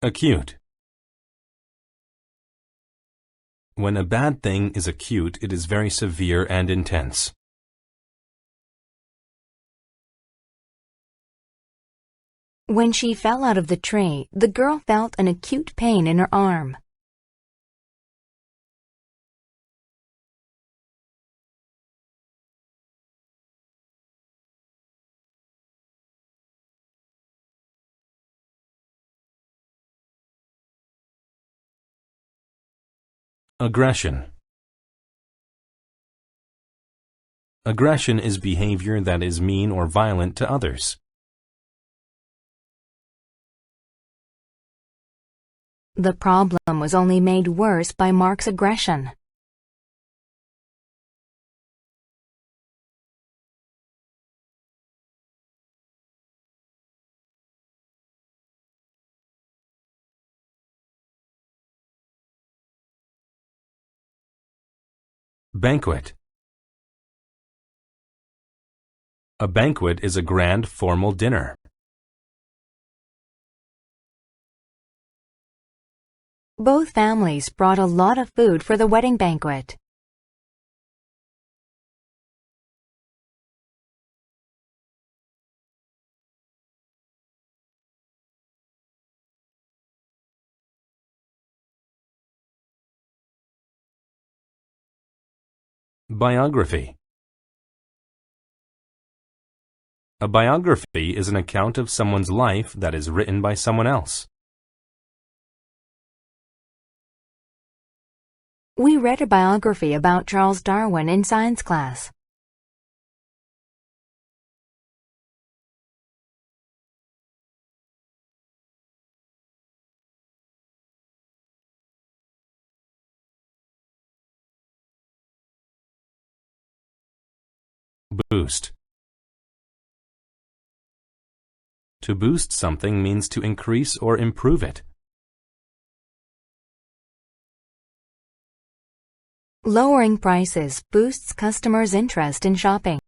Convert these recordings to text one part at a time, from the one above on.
Acute. When a bad thing is acute, it is very severe and intense. When she fell out of the tree, the girl felt an acute pain in her arm. Aggression. Aggression is behavior that is mean or violent to others. The problem was only made worse by Mark's aggression. Banquet. A banquet is a grand formal dinner. Both families brought a lot of food for the wedding banquet. Biography. A biography is an account of someone's life that is written by someone else. We read a biography about Charles Darwin in science class. Boost. To boost something means to increase or improve it. Lowering prices boosts customers' interest in shopping.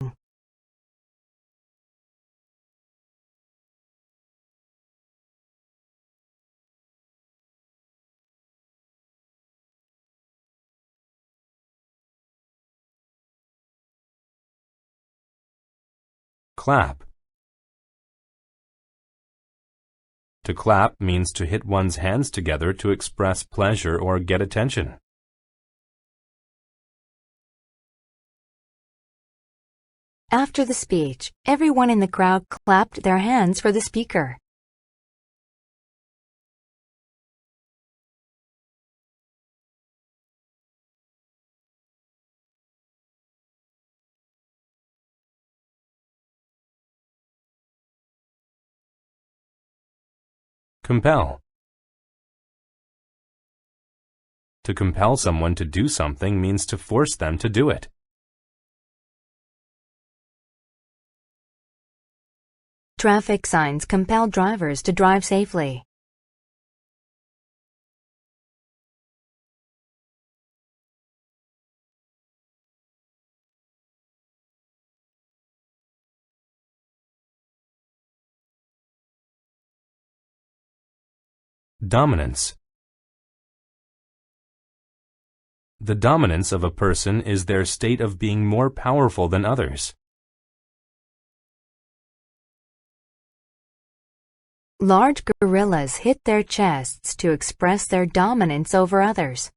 Clap. To clap means to hit one's hands together to express pleasure or get attention. After the speech, everyone in the crowd clapped their hands for the speaker. Compel. To compel someone to do something means to force them to do it. Traffic signs compel drivers to drive safely. Dominance. The dominance of a person is their state of being more powerful than others. Large gorillas hit their chests to express their dominance over others.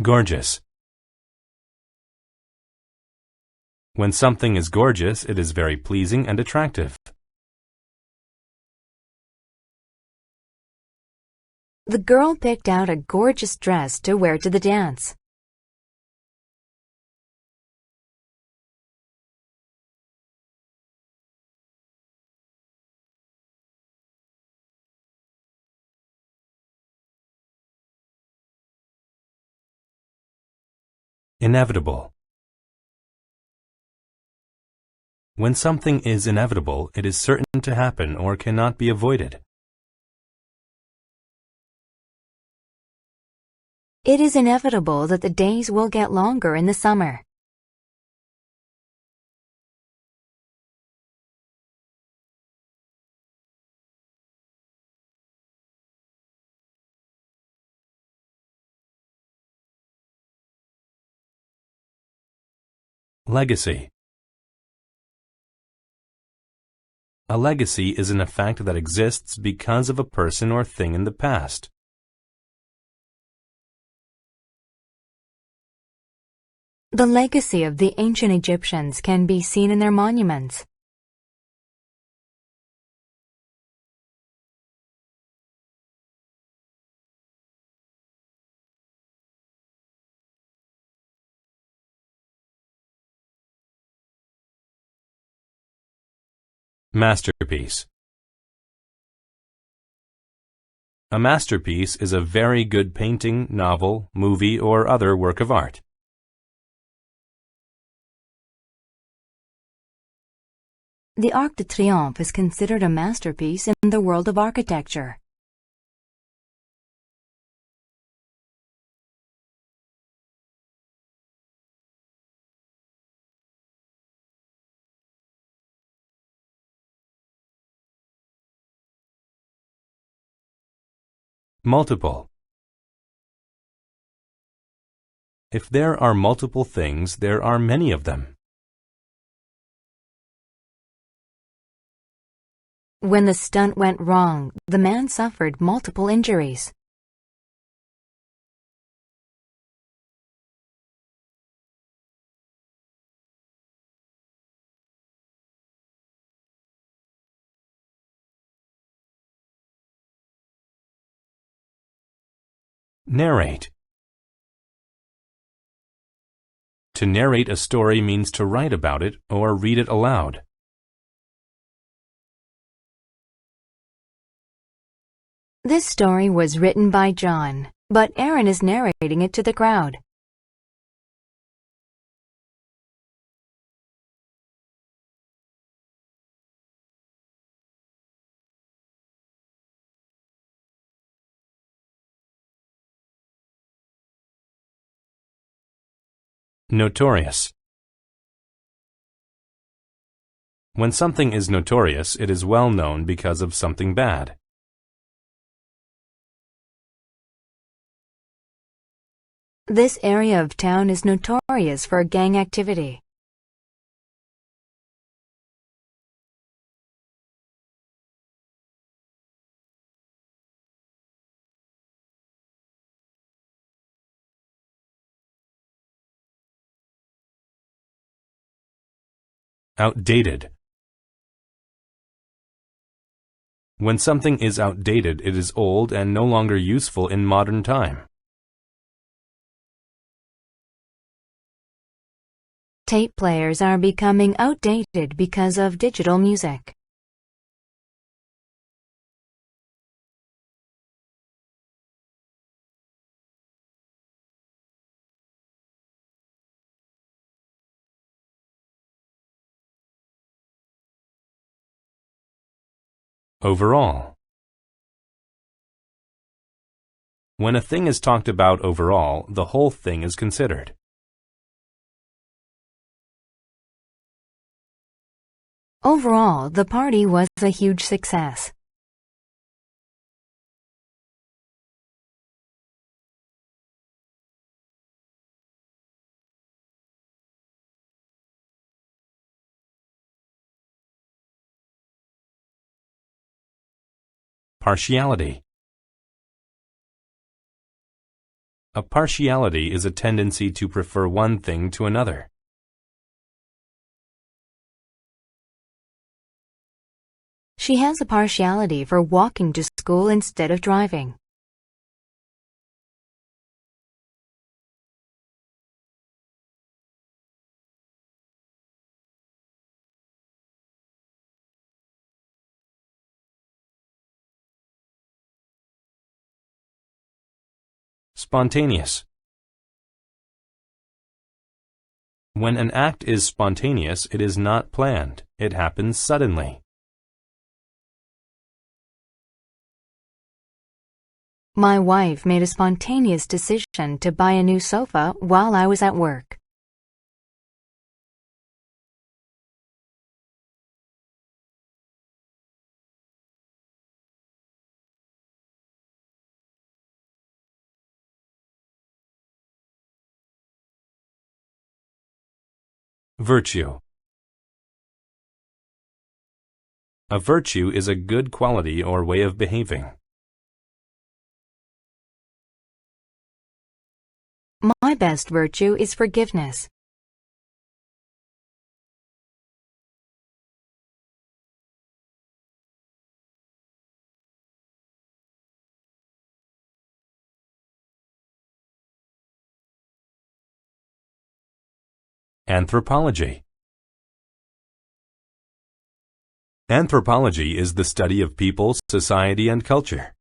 Gorgeous. When something is gorgeous, it is very pleasing and attractive. The girl picked out a gorgeous dress to wear to the dance. Inevitable. When something is inevitable, it is certain to happen or cannot be avoided. It is inevitable that the days will get longer in the summer. Legacy. A legacy is an effect that exists because of a person or thing in the past. The legacy of the ancient Egyptians can be seen in their monuments. Masterpiece. A masterpiece is a very good painting, novel, movie, or other work of art. The Arc de Triomphe is considered a masterpiece in the world of architecture. Multiple. If there are multiple things, there are many of them. When the stunt went wrong, the man suffered multiple injuries. Narrate. To narrate a story means to write about it or read it aloud. This story was written by John, but Aaron is narrating it to the crowd. Notorious. When something is notorious, it is well known because of something bad. This area of town is notorious for gang activity. Outdated. When something is outdated, it is old and no longer useful in modern time. Tape players are becoming outdated because of digital music. Overall. When a thing is talked about overall, the whole thing is considered. Overall, the party was a huge success. Partiality. A partiality is a tendency to prefer one thing to another. She has a partiality for walking to school instead of driving. Spontaneous. When an act is spontaneous, it is not planned. It happens suddenly. My wife made a spontaneous decision to buy a new sofa while I was at work. Virtue. A virtue is a good quality or way of behaving. My best virtue is forgiveness. Anthropology. Anthropology is the study of people, society, and culture.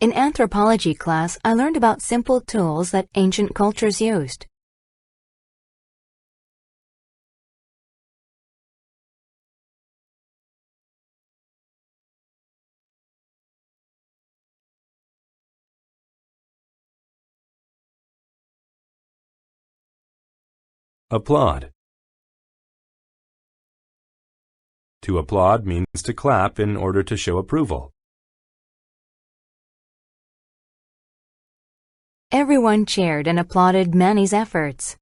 In anthropology class, I learned about simple tools that ancient cultures used. Applaud. To applaud means to clap in order to show approval. Everyone cheered and applauded Manny's efforts.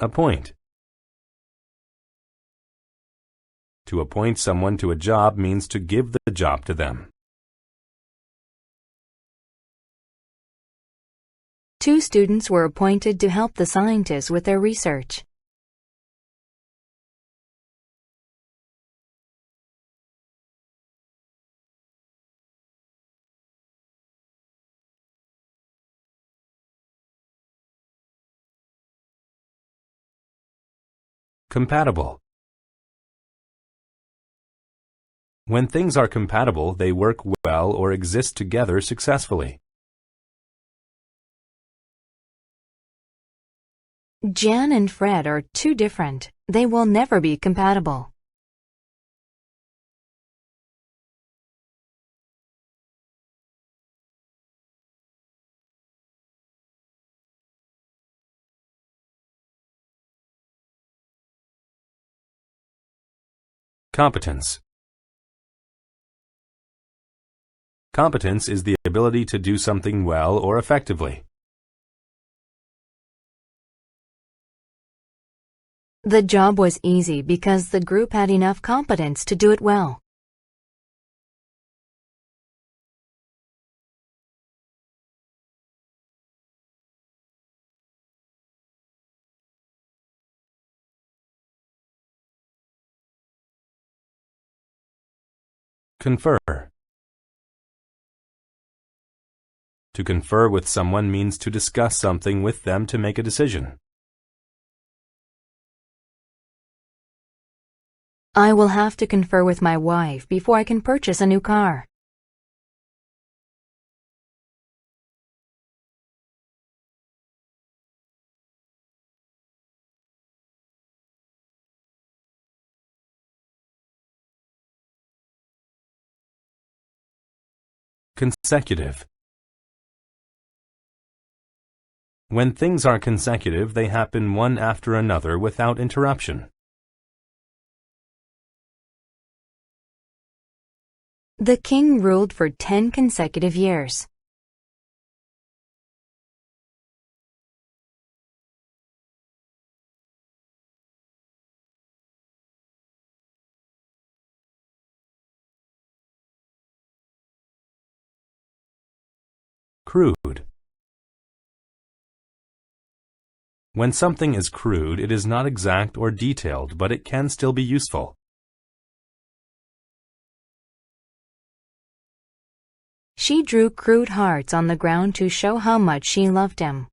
Appoint. To appoint someone to a job means to give the job to them. Two students were appointed to help the scientists with their research. Compatible. When things are compatible, they work well or exist together successfully. Jan and Fred are too different. They will never be compatible. Competence. Competence is the ability to do something well or effectively. The job was easy because the group had enough competence to do it well. Confer. To confer with someone means to discuss something with them to make a decision. I will have to confer with my wife before I can purchase a new car. Consecutive. When things are consecutive, they happen one after another without interruption. The king ruled for 10 consecutive years. Crude. When something is crude, it is not exact or detailed, but it can still be useful. She drew crude hearts on the ground to show how much she loved him.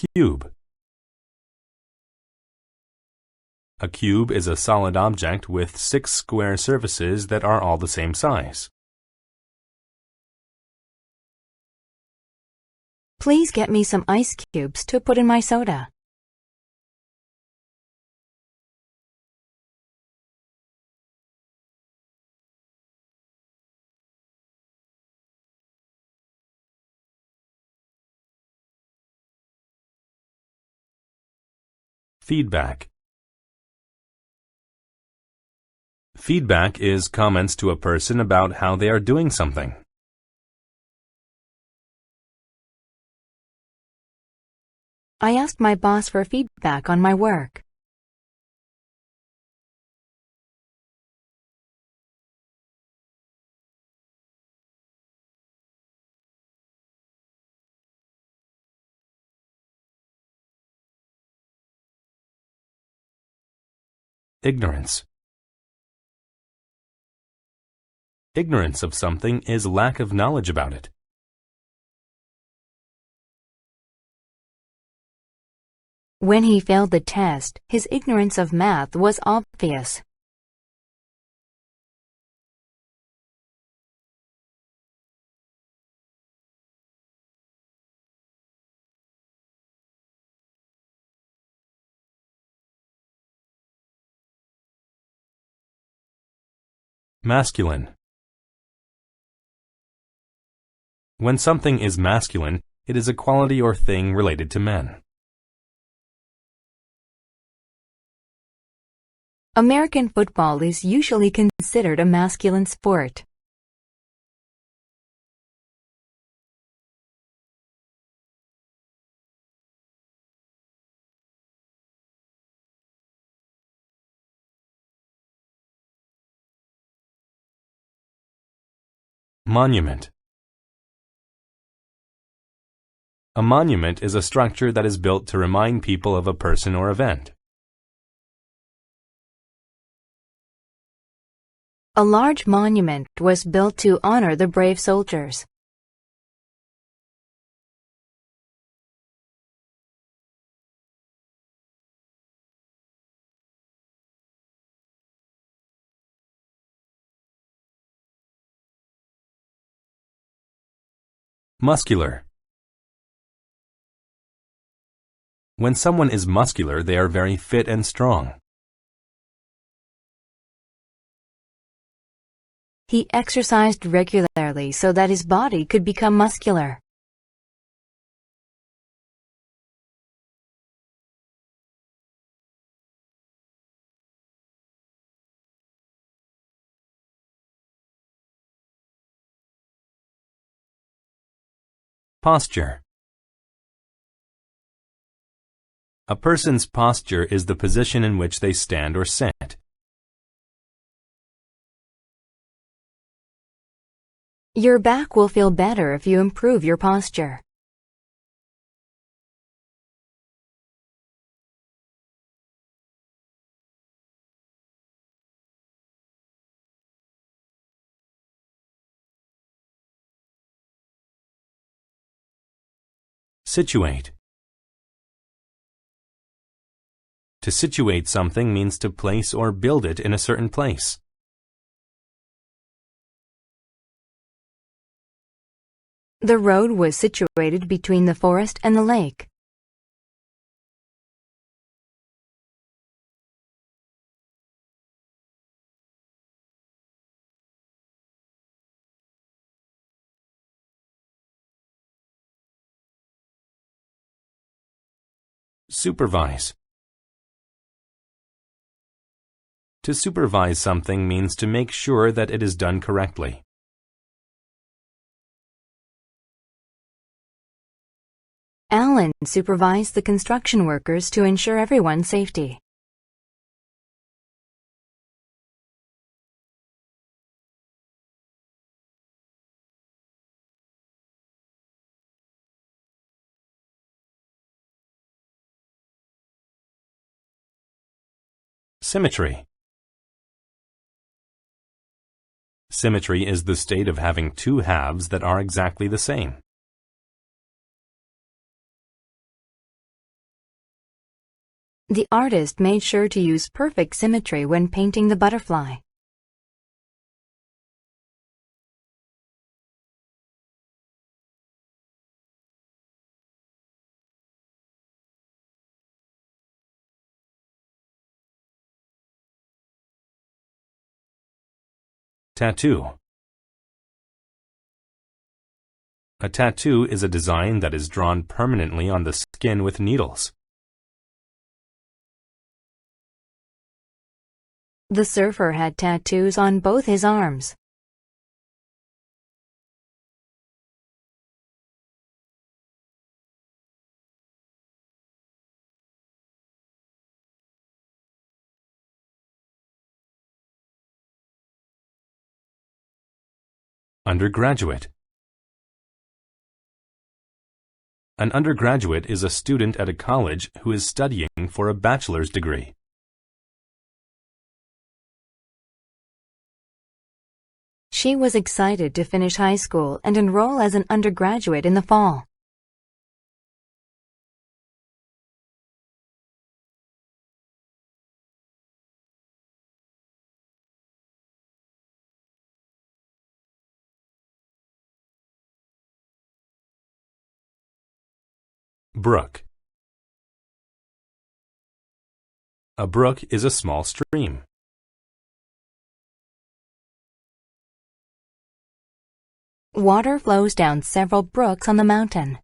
Cube. A cube is a solid object with 6 square surfaces that are all the same size. Please get me some ice cubes to put in my soda. Feedback. Feedback is comments to a person about how they are doing something. I asked my boss for feedback on my work. Ignorance. Ignorance of something is lack of knowledge about it. When he failed the test, his ignorance of math was obvious. Masculine. When something is masculine, it is a quality or thing related to men. American football is usually considered a masculine sport. Monument. A monument is a structure that is built to remind people of a person or event. A large monument was built to honor the brave soldiers. Muscular. When someone is muscular, they are very fit and strong. He exercised regularly so that his body could become muscular. Posture. A person's posture is the position in which they stand or sit. Your back will feel better if you improve your posture. Situate. To situate something means to place or build it in a certain place. The road was situated between the forest and the lake. Supervise. To supervise something means to make sure that it is done correctly. Alan supervised the construction workers to ensure everyone's safety. Symmetry. Symmetry is the state of having two halves that are exactly the same. The artist made sure to use perfect symmetry when painting the butterfly. Tattoo. A tattoo is a design that is drawn permanently on the skin with needles. The surfer had tattoos on both his arms. Undergraduate. An undergraduate is a student at a college who is studying for a bachelor's degree. She was excited to finish high school and enroll as an undergraduate in the fall. Brook. A brook is a small stream. Water flows down several brooks on the mountain.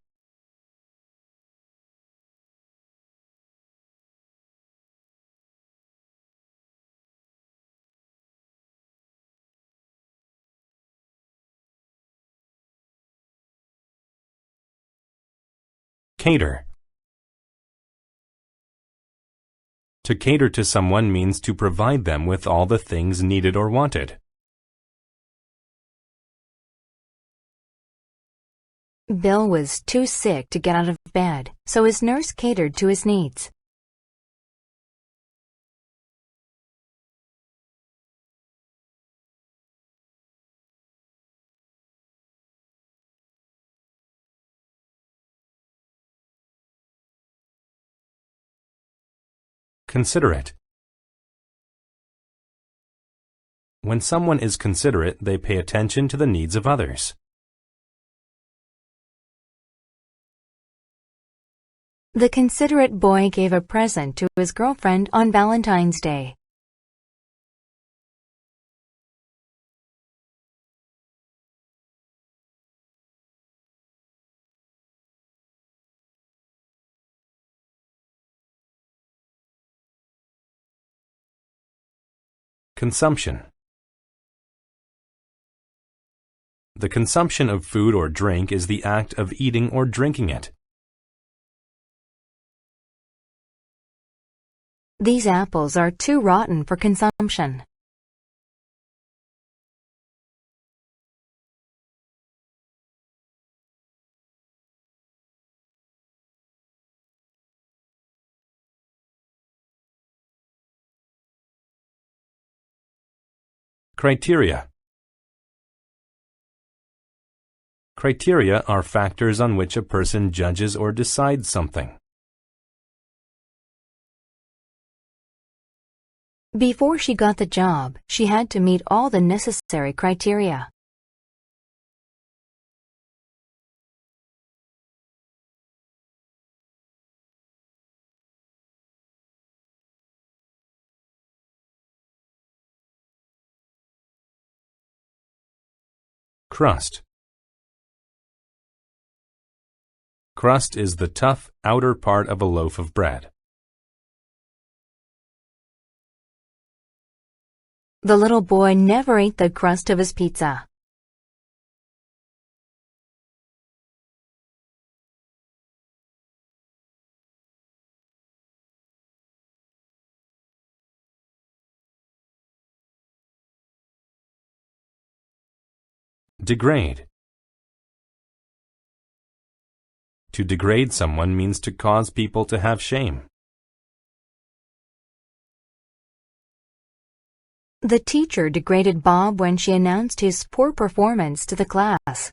Cater. To cater to someone means to provide them with all the things needed or wanted. Bill was too sick to get out of bed, so his nurse catered to his needs. Considerate. When someone is considerate, they pay attention to the needs of others. The considerate boy gave a present to his girlfriend on Valentine's Day. Consumption. The consumption of food or drink is the act of eating or drinking it. These apples are too rotten for consumption. Criteria. Criteria are factors on which a person judges or decides something. Before she got the job, she had to meet all the necessary criteria. Crust. Crust is the tough outer part of a loaf of bread. The little boy never ate the crust of his pizza. Degrade. To degrade someone means to cause people to have shame. The teacher degraded Bob when she announced his poor performance to the class.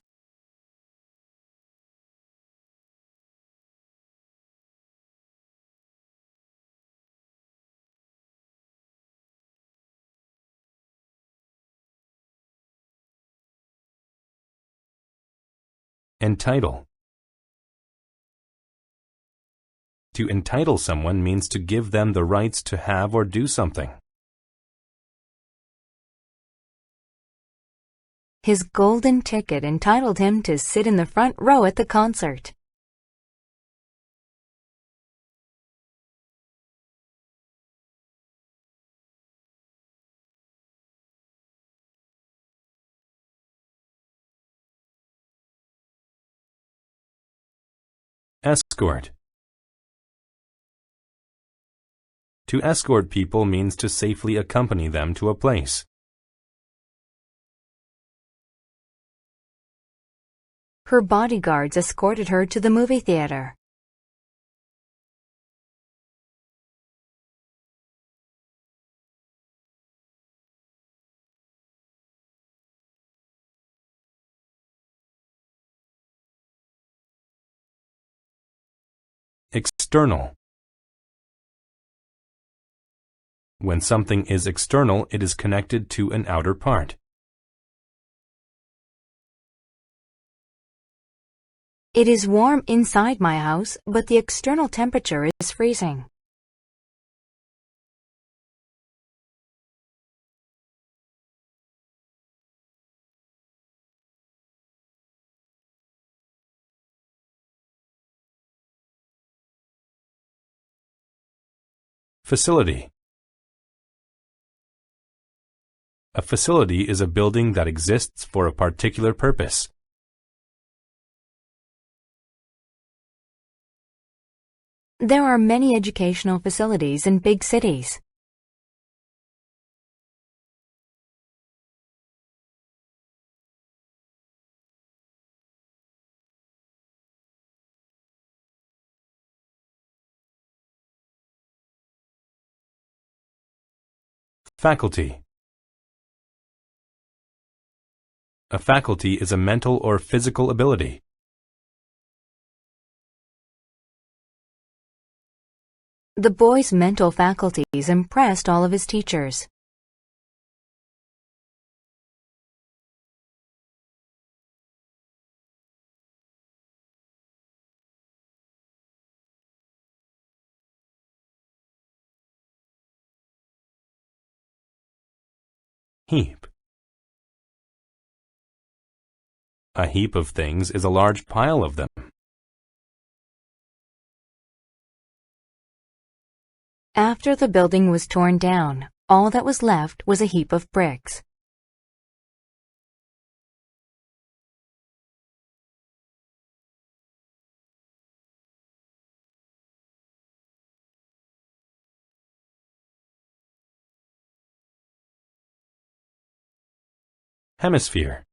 Entitle. To entitle someone means to give them the rights to have or do something. His golden ticket entitled him to sit in the front row at the concert. Escort. To escort people means to safely accompany them to a place. Her bodyguards escorted her to the movie theater. External. When something is external, it is connected to an outer part. It is warm inside my house, but the external temperature is freezing. Facility. A facility is a building that exists for a particular purpose. There are many educational facilities in big cities. Faculty. A faculty is a mental or physical ability. The boy's mental faculties impressed all of his teachers. Heap. A heap of things is a large pile of them. After the building was torn down, all that was left was a heap of bricks. Hemisphere.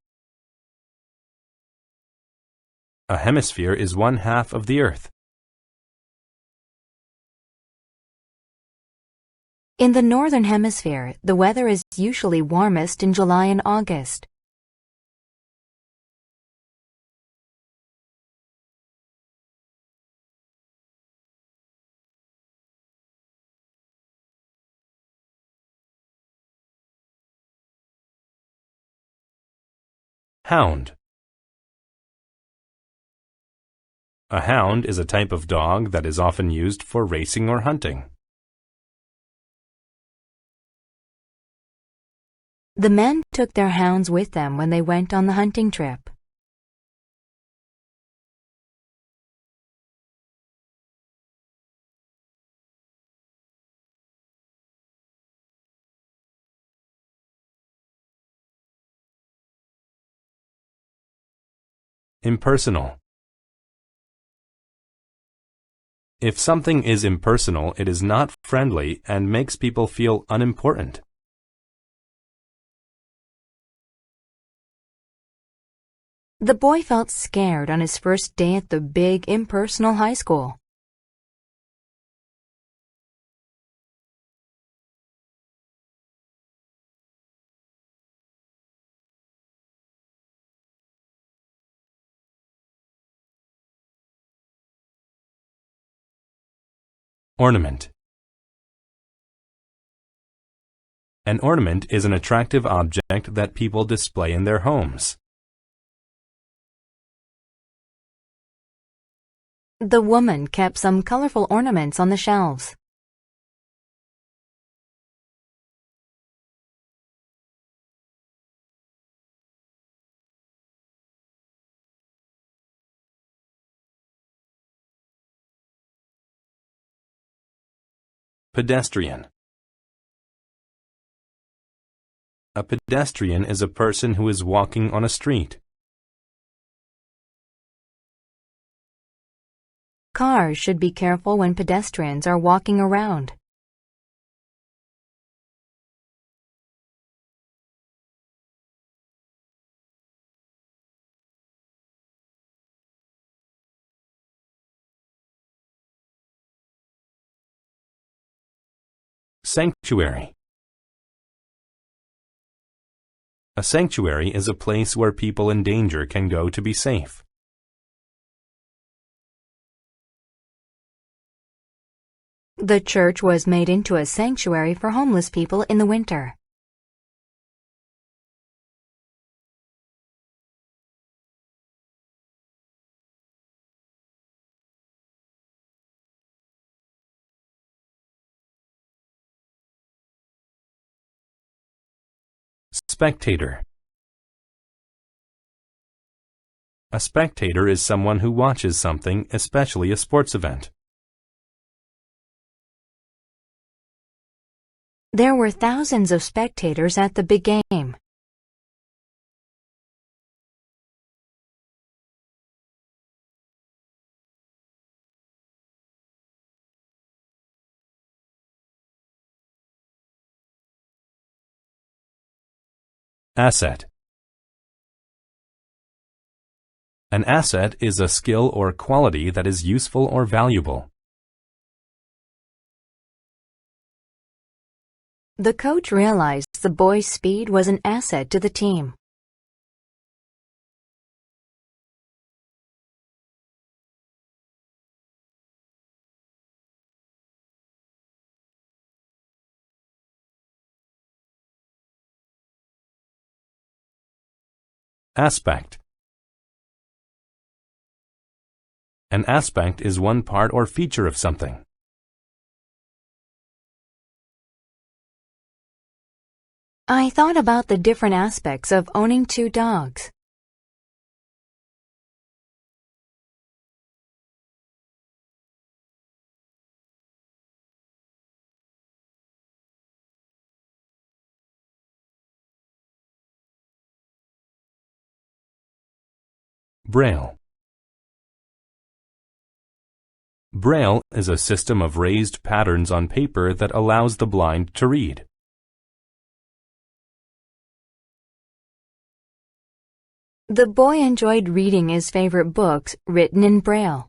A hemisphere is one half of the Earth. In the northern hemisphere, the weather is usually warmest in July and August. Hound. A hound is a type of dog that is often used for racing or hunting. The men took their hounds with them when they went on the hunting trip. Impersonal. If something is impersonal, it is not friendly and makes people feel unimportant. The boy felt scared on his first day at the big, impersonal high school. Ornament. An ornament is an attractive object that people display in their homes. The woman kept some colorful ornaments on the shelves. Pedestrian. A pedestrian is a person who is walking on a street. Cars should be careful when pedestrians are walking around. Sanctuary. A sanctuary is a place where people in danger can go to be safe. The church was made into a sanctuary for homeless people in the winter. Spectator. A spectator is someone who watches something, especially a sports event. There were thousands of spectators at the big game. Asset. An asset is a skill or quality that is useful or valuable. The coach realized the boys' speed was an asset to the team. Aspect. An aspect is one part or feature of something. I thought about the different aspects of owning 2 dogs. Braille. Braille is a system of raised patterns on paper that allows the blind to read. The boy enjoyed reading his favorite books written in Braille.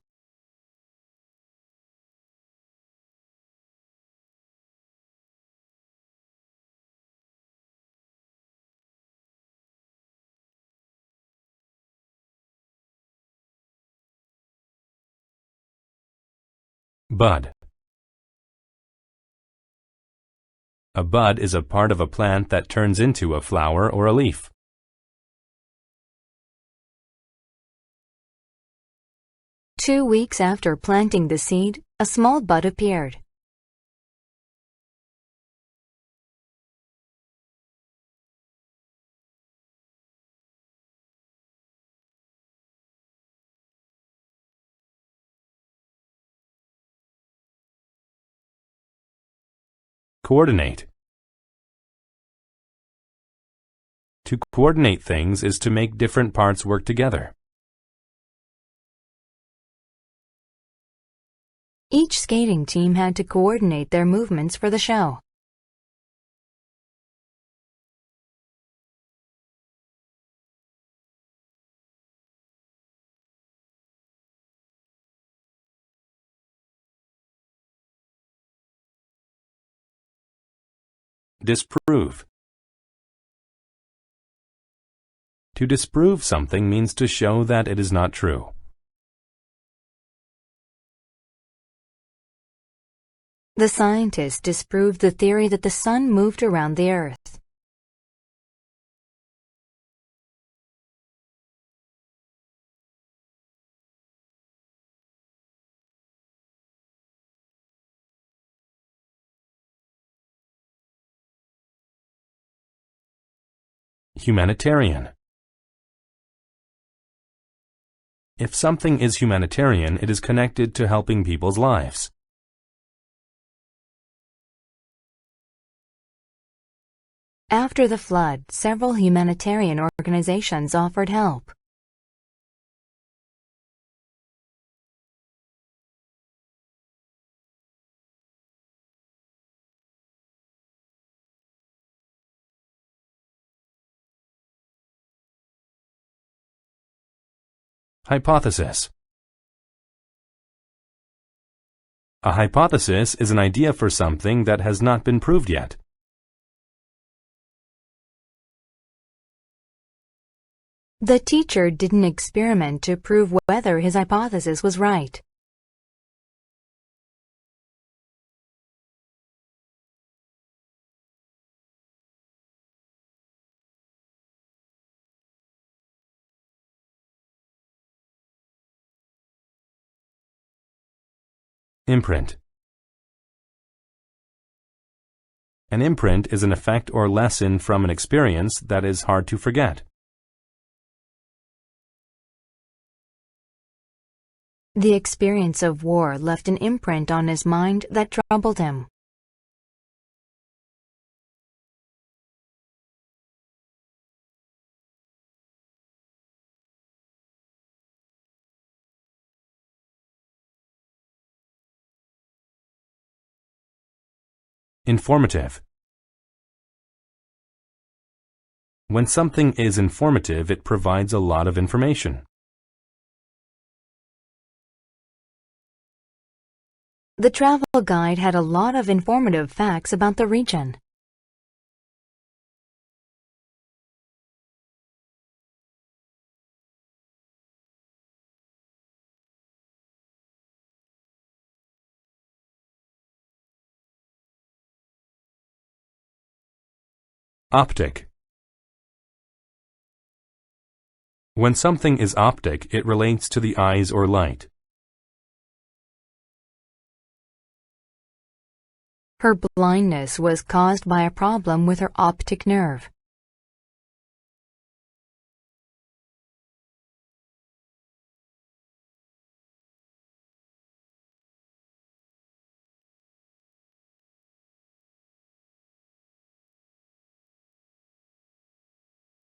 Bud. A bud is a part of a plant that turns into a flower or a leaf. Two weeks after planting the seed, a small bud appeared. Coordinate. To coordinate things is to make different parts work together. Each skating team had to coordinate their movements for the show. Disprove. To disprove something means to show that it is not true. The scientists disproved the theory that the sun moved around the Earth. Humanitarian. If something is humanitarian, it is connected to helping people's lives. After the flood, several humanitarian organizations offered help. Hypothesis. A hypothesis is an idea for something that has not been proved yet. The teacher did an experiment to prove whether his hypothesis was right. Imprint. An imprint is an effect or lesson from an experience that is hard to forget. The experience of war left an imprint on his mind that troubled him. Informative. When something is informative, it provides a lot of information. The travel guide had a lot of informative facts about the region. Optic. When something is optic, it relates to the eyes or light. Her blindness was caused by a problem with her optic nerve.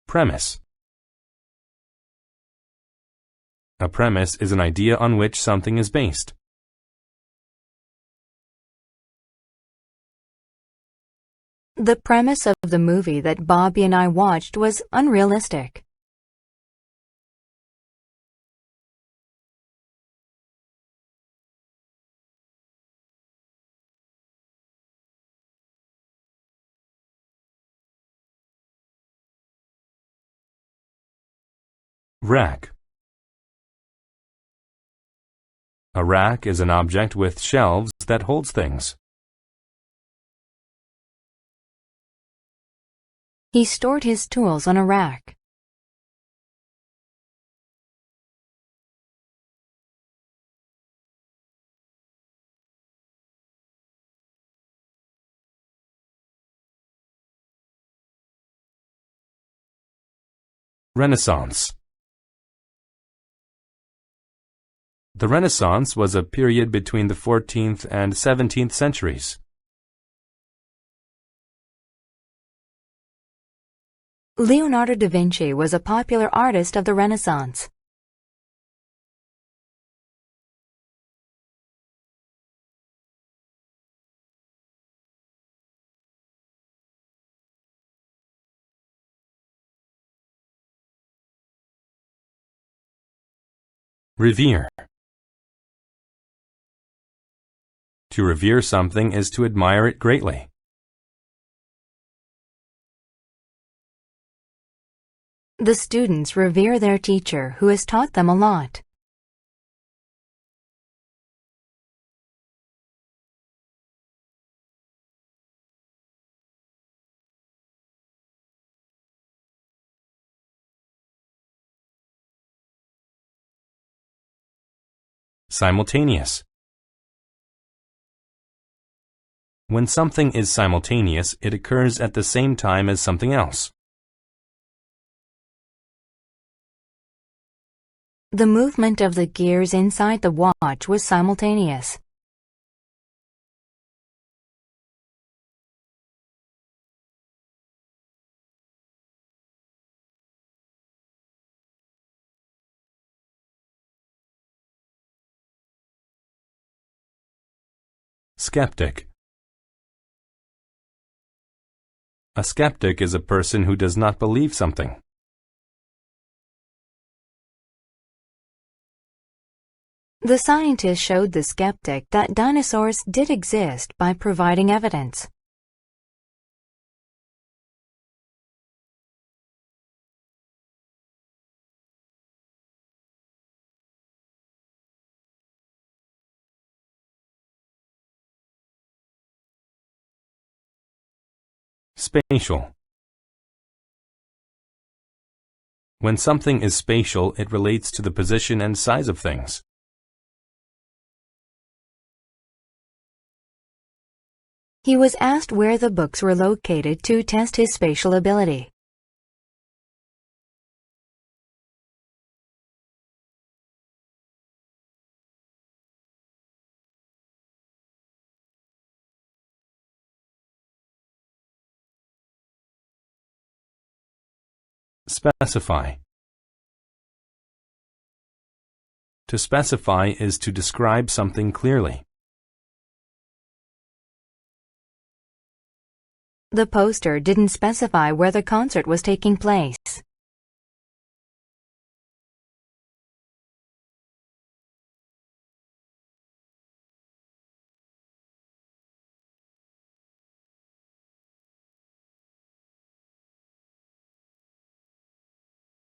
Premise. A premise is an idea on which something is based. The premise of the movie that Bobby and I watched was unrealistic. Rack. A rack is an object with shelves that holds things. He stored his tools on a rack. Renaissance. The Renaissance was a period between the 14th and 17th centuries. Leonardo da Vinci was a popular artist of the Renaissance. Revere. To revere something is to admire it greatly. The students revere their teacher, who has taught them a lot. Simultaneous. When something is simultaneous, it occurs at the same time as something else. The movement of the gears inside the watch was simultaneous. Skeptic. A skeptic is a person who does not believe something. The scientist showed the skeptic that dinosaurs did exist by providing evidence. Spatial. When something is spatial, it relates to the position and size of things. He was asked where the books were located to test his spatial ability. Specify. To specify is to describe something clearly. The poster didn't specify where the concert was taking place.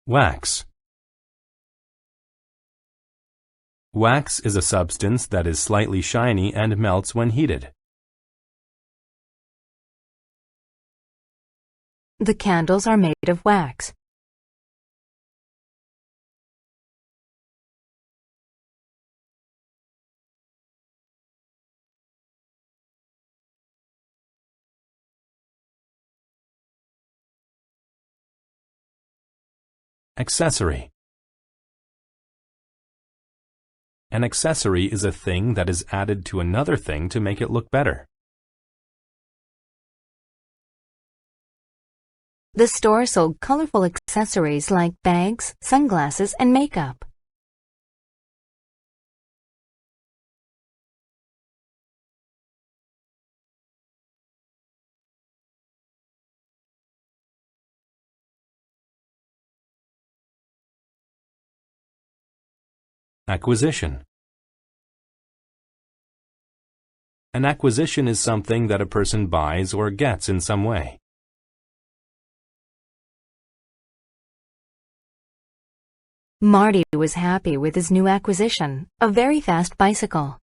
Wax. Wax is a substance that is slightly shiny and melts when heated. The candles are made of wax. Accessory. An accessory is a thing that is added to another thing to make it look better. The store sold colorful accessories like bags, sunglasses, and makeup. Acquisition. An acquisition is something that a person buys or gets in some way. Marty was happy with his new acquisition, a very fast bicycle.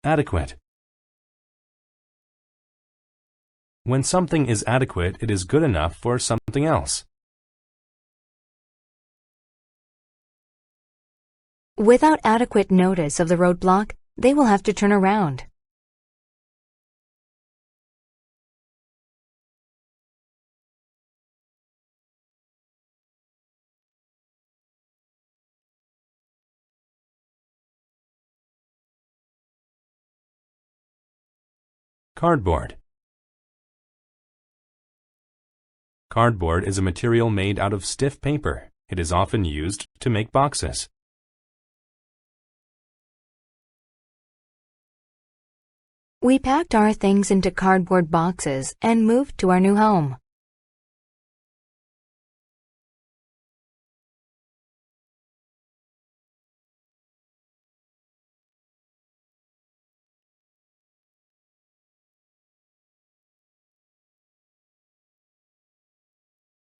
Adequate. When something is adequate, it is good enough for something else. Without adequate notice of the roadblock, they will have to turn around. Cardboard. Cardboard is a material made out of stiff paper. It is often used to make boxes. We packed our things into cardboard boxes and moved to our new home.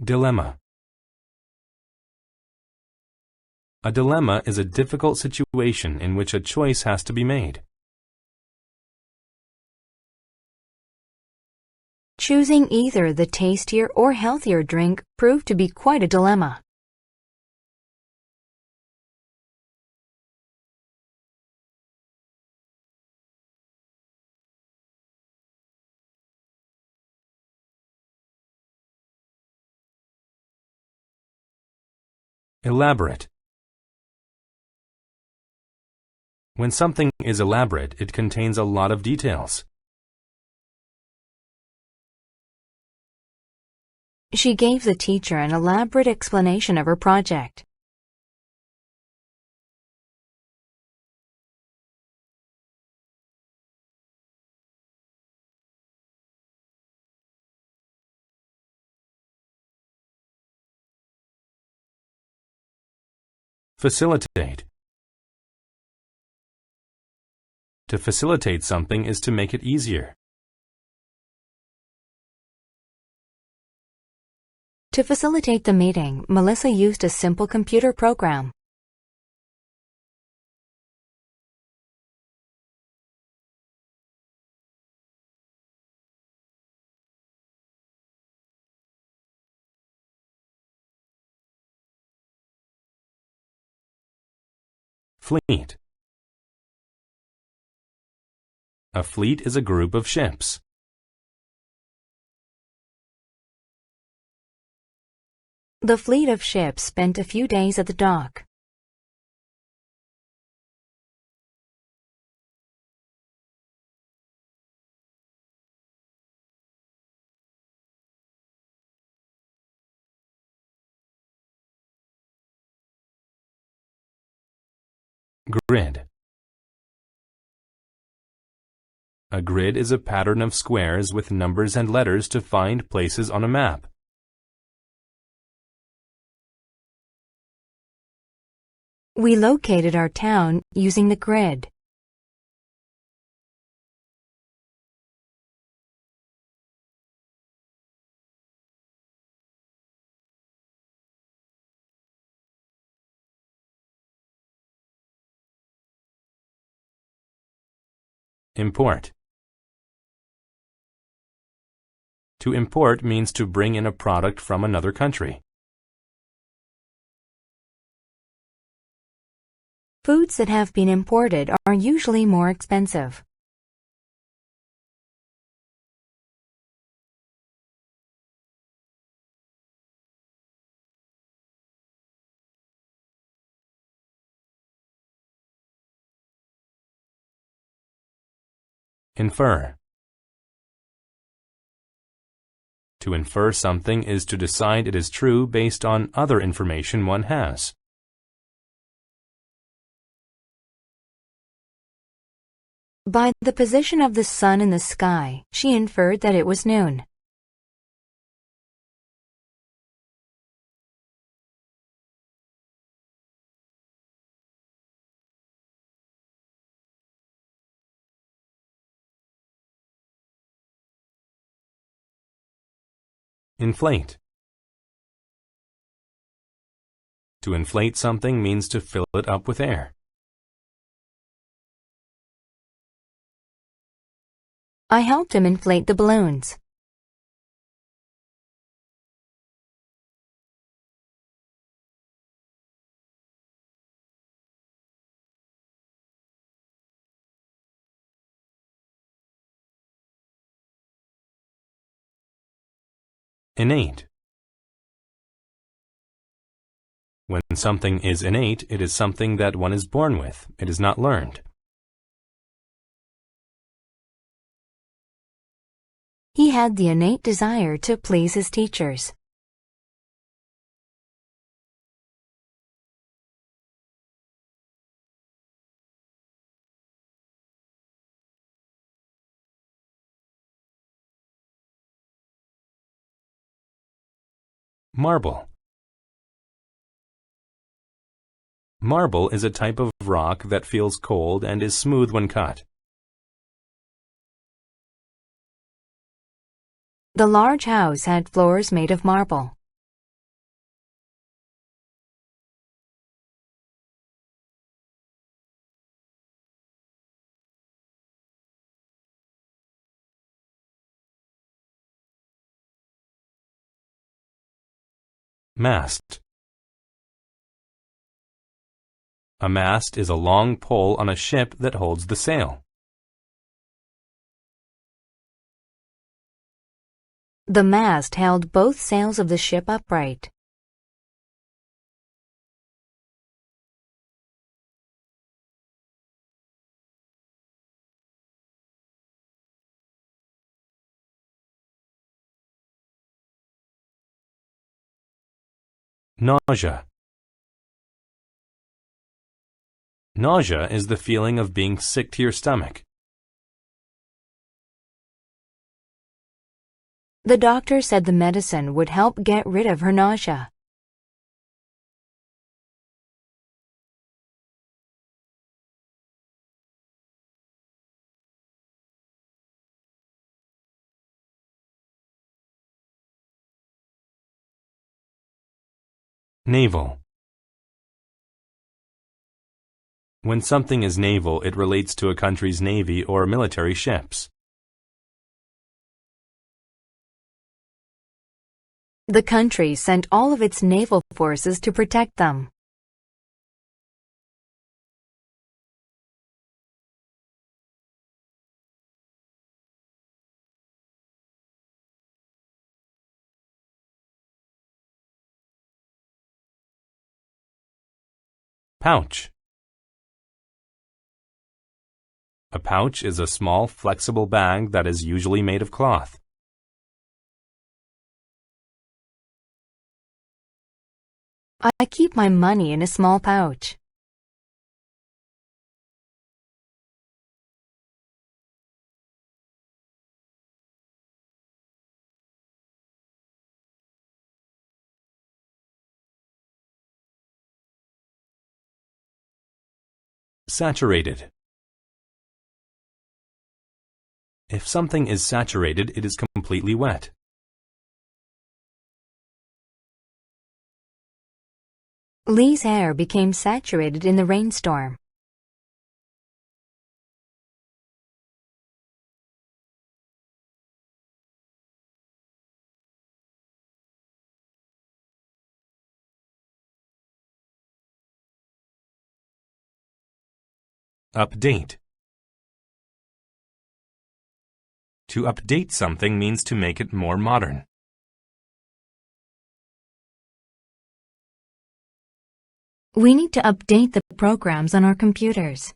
Dilemma. A dilemma is a difficult situation in which a choice has to be made. Choosing either the tastier or healthier drink proved to be quite a dilemma. Elaborate. When something is elaborate, it contains a lot of details. She gave the teacher an elaborate explanation of her project. Facilitate. To facilitate something is to make it easier. To facilitate the meeting, Melissa used a simple computer program. Fleet. A fleet is a group of ships. The fleet of ships spent a few days at the dock. Grid. A grid is a pattern of squares with numbers and letters to find places on a map. We located our town using the grid. Import. To import means to bring in a product from another country. Foods that have been imported are usually more expensive. Infer. To infer something is to decide it is true based on other information one has. By the position of the sun in the sky, she inferred that it was noon. Inflate. To inflate something means to fill it up with air. I helped him inflate the balloons. Innate. When something is innate, it is something that one is born with. It is not learned. He had the innate desire to please his teachers. Marble. Marble is a type of rock that feels cold and is smooth when cut. The large house had floors made of marble. Mast. A mast is a long pole on a ship that holds the sail. The mast held both sails of the ship upright. Nausea. Nausea is the feeling of being sick to your stomach. The doctor said the medicine would help get rid of her nausea. Naval. When something is naval, it relates to a country's navy or military ships. The country sent all of its naval forces to protect them. Pouch. A pouch is a small, flexible bag that is usually made of cloth. I keep my money in a small pouch. Saturated. If something is saturated, it is completely wet. Lee's hair became saturated in the rainstorm. Update. To update something means to make it more modern. We need to update the programs on our computers.